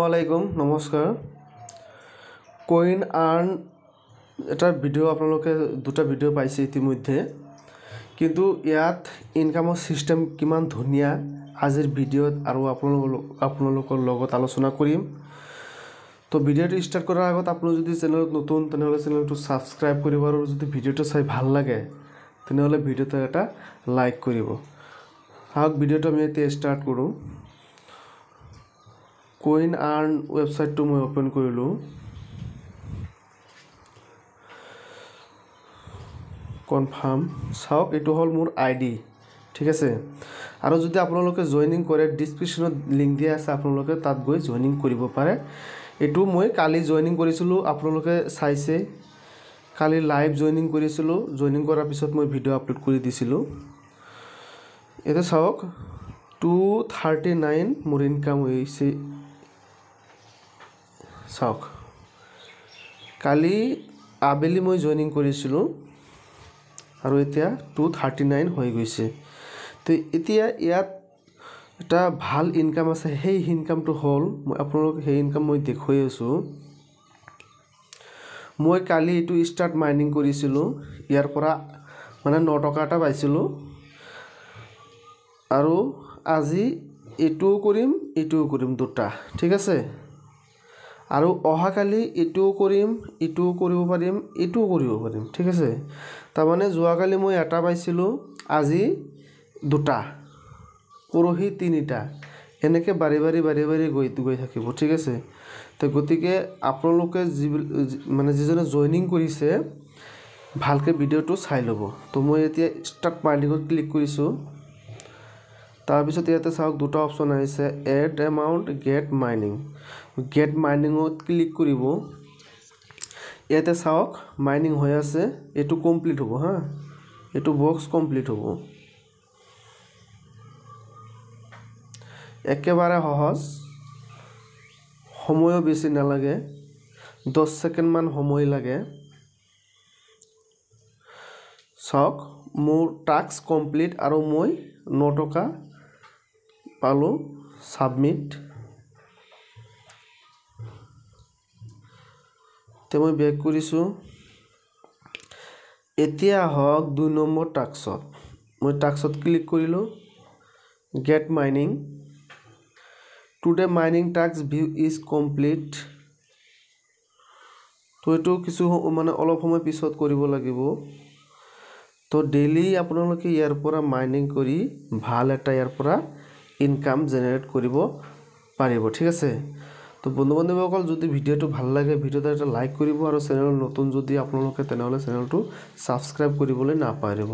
আসসালামাইকুম নমস্কাৰ কইন আৰ্ন এটা ভিডিঅ' আপোনালোকে দুটা ভিডিঅ' পাইছে ইতিমধ্যে কিন্তু ইয়াত ইনকামৰ সিস্টেম কিমান ধুনিয়া আজিৰ ভিডিঅ'ত আৰু আপোনালোকৰ লগত আলোচনা কৰিম তো ভিডিঅ'টো ষ্টাৰ্ট কৰাৰ আগত আপোনালোক যদি চেনেলত নতুন তেনেহলে চেনেলটো সাবস্ক্ৰাইব কৰিব আৰু যদি ভিডিঅ'টো চাই ভাল লাগে তেনেহলে ভিডিঅ'টো এটা লাইক কৰিব আহক ভিডিঅ'টো আমি এতিয়া ষ্টাৰ্ট কৰো কইন আৰ্ন ওয়েবসাইটটো মই ওপেন কৰিলো কনফাৰ্ম চাওক এটো হল মোৰ আইডি ঠিক আছে আৰু যদি আপোনালোকে জয়েনিং কৰে ডেসক্ৰিপচনত লিংক দিয়া আছে আপোনালোকে তাত গৈ জয়েনিং কৰিব পাৰে এটো মই কালি জয়েনিং কৰিছিলো আপোনালোকে চাইছে কালি লাইভ জয়েনিং কৰিছিলো জয়েনিং কৰাৰ পিছত মই ভিডিঅ' আপলোড কৰি দিছিলো এটা চাওক 239 মোৰ ইনকাম হৈছে চাওক কালি আবেলি মই জয়েনিং কৰিছিলো আৰু এতিয়া 239 হৈ গৈছে তো এতিয়া ইয়াত এটা ভাল ইনকাম আছে সেই ইনকামটো হল মই আপোনালোক সেই ইনকাম মই দেখুৱাই আছো মই কালি এটো স্টাৰ্ট মাইনিং কৰিছিলো ইয়াৰ পৰা মানে 9 টকা এটা পাইছিলো আৰু আজি এটো কৰিম দুটা ঠিক আছে আৰু অহাকালি এটো কৰিব পাৰিম ঠিক আছে তাৰ মানে যোৱাকালি মই এটা পাইছিলো আজি দুটা পৰহি তিনিটা এনেকৈ বাৰি গৈ থাকিব ঠিক আছে তো গতিকে আপোনালোকে মানে যিজনে জয়েনিং কৰিছে ভালকে ভিডিঅ'টো চাই ল'ব তো মই এতিয়া ষ্টাৰ্ট মাইনিংত ক্লিক কৰিছো তাৰ পিছত ইয়াতে চাওক দুটা অপচন আহিছে এড এমাউন্ট গেট মাইনিংত ক্লিক কৰিব ইয়াতে চাওক মাইনিং হৈ আছে এটো কমপ্লিট হ'ব হা এটো বক্স কমপ্লিট হ'ব একেবাৰে সহজ সময়ও বেছি নালাগে 10 সেকেন্ড মান সময় লাগে চাওক মোৰ টাস্ক কমপ্লিট আৰু মই 9 টকা পালো সাবমিট তে মই বেক কৰিছো এতিয়া হক 2 নম্বৰ টাস্কত মই টাস্কত ক্লিক কৰিলো get mining today mining task view is complete তো এটো কিছু মানে অলপ সময় পিছত কৰিব লাগিব তো ডেইলি আপোনালোকে ইয়াৰ পৰা মাইনিং কৰি ভাল এটা ইয়াৰ পৰা ইনকাম জেনাৰেট কৰিব পাৰিব ঠিক আছে তো বন্ধু-বান্ধৱীসকল যদি ভিডিঅ'টো ভাল লাগে ভিডিঅ'টো এটা লাইক কৰিব আৰু চেনেল নতুন যদি আপোনালোকে তেনেহলে চেনেলটো সাবস্ক্ৰাইব কৰিবলৈ নাপাহৰিব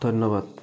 ধন্যবাদ